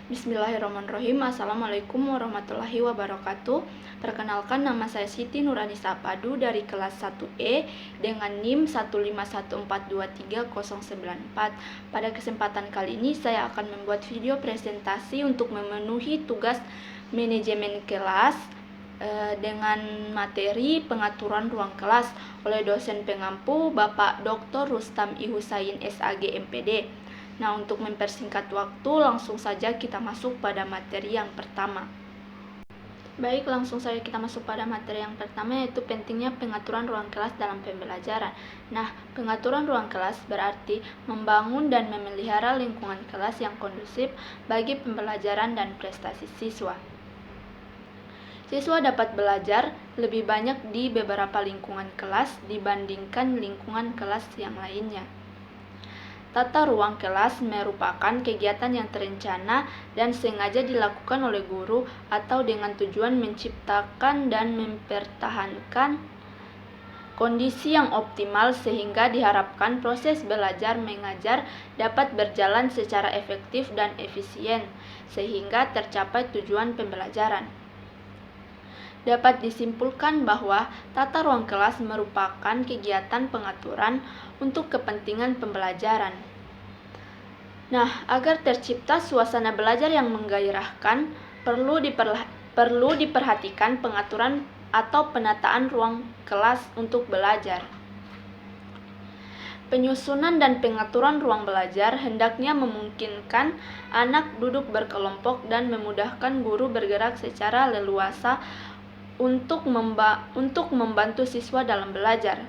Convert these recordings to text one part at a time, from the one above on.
Bismillahirrahmanirrahim. Assalamualaikum warahmatullahi wabarakatuh. Perkenalkan, nama saya Siti Nuranisa Padu dari kelas 1E dengan NIM 151423094. Pada kesempatan kali ini saya akan membuat video presentasi untuk memenuhi tugas manajemen kelas dengan materi pengaturan ruang kelas oleh dosen pengampu Bapak Dr. Rustam I. Husain SAG MPD. Nah, untuk mempersingkat waktu, langsung saja kita masuk pada materi yang pertama. Baik, langsung saja kita masuk pada materi yang pertama, yaitu pentingnya pengaturan ruang kelas dalam pembelajaran. Nah, pengaturan ruang kelas berarti membangun dan memelihara lingkungan kelas yang kondusif bagi pembelajaran dan prestasi siswa. Siswa dapat belajar lebih banyak di beberapa lingkungan kelas dibandingkan lingkungan kelas yang lainnya. Tata ruang kelas merupakan kegiatan yang terencana dan sengaja dilakukan oleh guru atau dengan tujuan menciptakan dan mempertahankan kondisi yang optimal sehingga diharapkan proses belajar mengajar dapat berjalan secara efektif dan efisien sehingga tercapai tujuan pembelajaran. Dapat disimpulkan bahwa tata ruang kelas merupakan kegiatan pengaturan untuk kepentingan pembelajaran. Nah, agar tercipta suasana belajar yang menggairahkan, perlu diperhatikan pengaturan atau penataan ruang kelas untuk belajar. Penyusunan dan pengaturan ruang belajar hendaknya memungkinkan anak duduk berkelompok dan memudahkan guru bergerak secara leluasa untuk membantu siswa dalam belajar.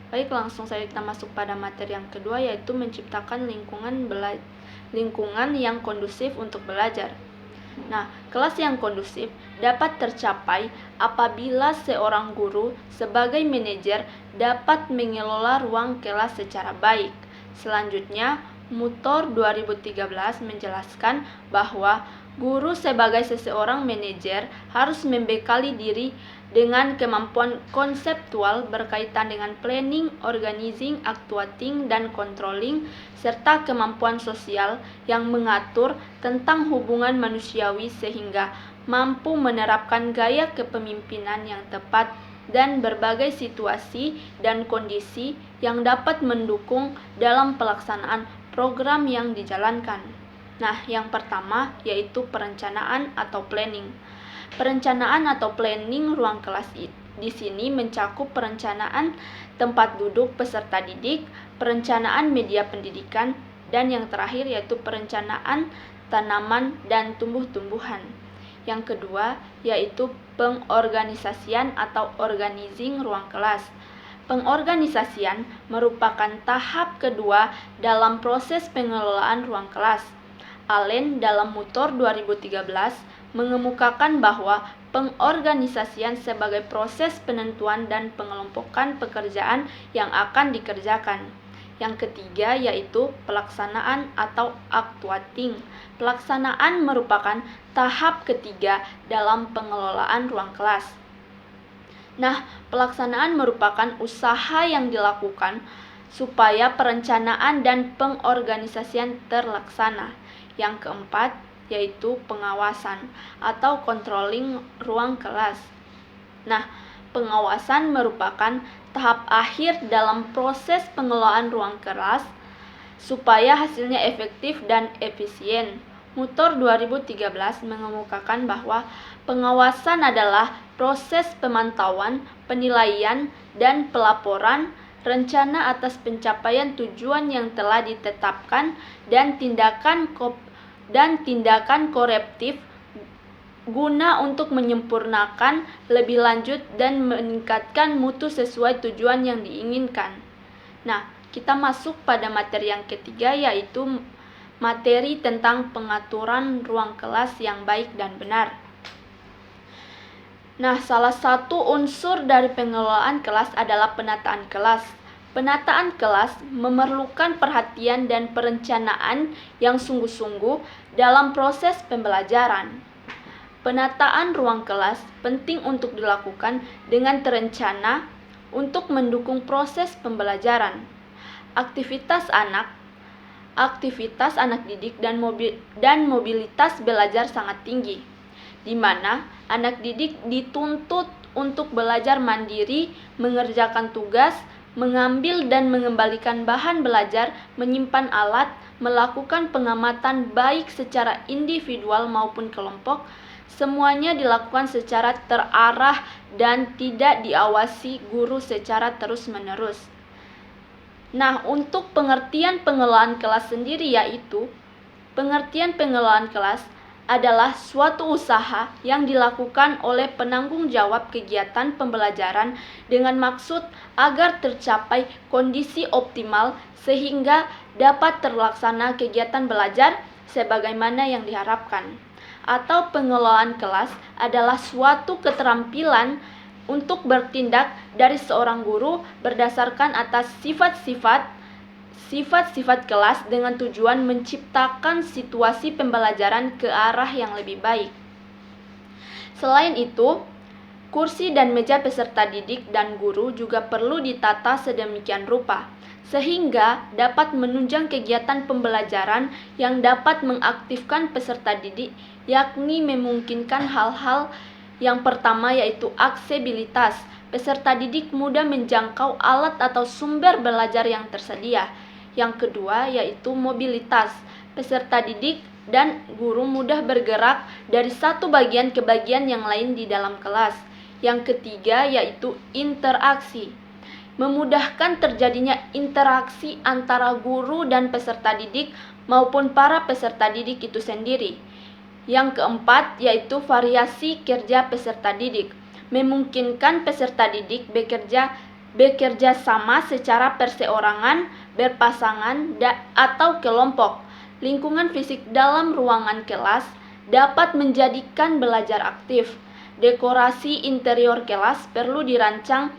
Baik, langsung saja kita masuk pada materi yang kedua, yaitu menciptakan lingkungan yang kondusif untuk belajar. Nah, kelas yang kondusif dapat tercapai apabila seorang guru sebagai manajer dapat mengelola ruang kelas secara baik. Selanjutnya, Mutor 2013 menjelaskan bahwa guru sebagai seseorang manajer harus membekali diri dengan kemampuan konseptual berkaitan dengan planning, organizing, actuating, dan controlling, serta kemampuan sosial yang mengatur tentang hubungan manusiawi sehingga mampu menerapkan gaya kepemimpinan yang tepat dan berbagai situasi dan kondisi yang dapat mendukung dalam pelaksanaan program yang dijalankan. Nah, yang pertama yaitu perencanaan atau planning. Perencanaan atau planning ruang kelas di sini mencakup perencanaan tempat duduk peserta didik, perencanaan media pendidikan, dan yang terakhir yaitu perencanaan tanaman dan tumbuh-tumbuhan. Yang kedua yaitu pengorganisasian atau organizing ruang kelas. Pengorganisasian merupakan tahap kedua dalam proses pengelolaan ruang kelas. Allen dalam Mutor 2013 mengemukakan bahwa pengorganisasian sebagai proses penentuan dan pengelompokan pekerjaan yang akan dikerjakan. Yang ketiga yaitu pelaksanaan atau actuating. Pelaksanaan merupakan tahap ketiga dalam pengelolaan ruang kelas. Nah, pelaksanaan merupakan usaha yang dilakukan supaya perencanaan dan pengorganisasian terlaksana. Yang keempat yaitu pengawasan atau controlling ruang kelas. Nah, pengawasan merupakan tahap akhir dalam proses pengelolaan ruang kelas supaya hasilnya efektif dan efisien. Mutor 2013 mengemukakan bahwa pengawasan adalah proses pemantauan, penilaian, dan pelaporan rencana atas pencapaian tujuan yang telah ditetapkan dan tindakan korektif guna untuk menyempurnakan lebih lanjut dan meningkatkan mutu sesuai tujuan yang diinginkan. Nah, kita masuk pada materi yang ketiga yaitu materi tentang pengaturan ruang kelas yang baik dan benar. Nah, salah satu unsur dari pengelolaan kelas adalah penataan kelas. Penataan kelas memerlukan perhatian dan perencanaan yang sungguh-sungguh dalam proses pembelajaran. Penataan ruang kelas penting untuk dilakukan dengan terencana untuk mendukung proses pembelajaran. Aktivitas anak aktivitas anak didik dan mobilitas belajar sangat tinggi, di mana anak didik dituntut untuk belajar mandiri, mengerjakan tugas, mengambil dan mengembalikan bahan belajar, menyimpan alat, melakukan pengamatan baik secara individual maupun kelompok. Semuanya dilakukan secara terarah dan tidak diawasi guru secara terus-menerus. Nah, untuk pengertian pengelolaan kelas sendiri yaitu pengertian pengelolaan kelas adalah suatu usaha yang dilakukan oleh penanggung jawab kegiatan pembelajaran dengan maksud agar tercapai kondisi optimal sehingga dapat terlaksana kegiatan belajar sebagaimana yang diharapkan. Atau pengelolaan kelas adalah suatu keterampilan untuk bertindak dari seorang guru berdasarkan atas sifat-sifat kelas dengan tujuan menciptakan situasi pembelajaran ke arah yang lebih baik. Selain itu, kursi dan meja peserta didik dan guru juga perlu ditata sedemikian rupa sehingga dapat menunjang kegiatan pembelajaran yang dapat mengaktifkan peserta didik, yakni memungkinkan hal-hal yang pertama yaitu aksesibilitas. Peserta didik mudah menjangkau alat atau sumber belajar yang tersedia. Yang kedua yaitu mobilitas. Peserta didik dan guru mudah bergerak dari satu bagian ke bagian yang lain di dalam kelas. Yang ketiga yaitu interaksi. Memudahkan terjadinya interaksi antara guru dan peserta didik maupun para peserta didik itu sendiri. Yang keempat yaitu variasi kerja peserta didik. Memungkinkan peserta didik bekerja sama secara perseorangan, berpasangan, atau kelompok. Lingkungan fisik dalam ruangan kelas dapat menjadikan belajar aktif. Dekorasi interior kelas perlu dirancang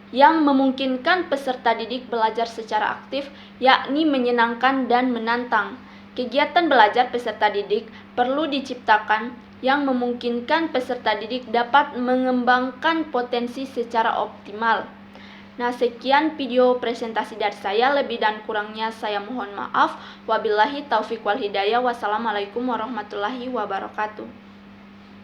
yang memungkinkan peserta didik belajar secara aktif, yakni menyenangkan dan menantang. Kegiatan belajar peserta didik perlu diciptakan yang memungkinkan peserta didik dapat mengembangkan potensi secara optimal. Nah, sekian video presentasi dari saya. Lebih dan kurangnya saya mohon maaf. Wabillahi taufiq wal hidayah. Wassalamualaikum warahmatullahi wabarakatuh.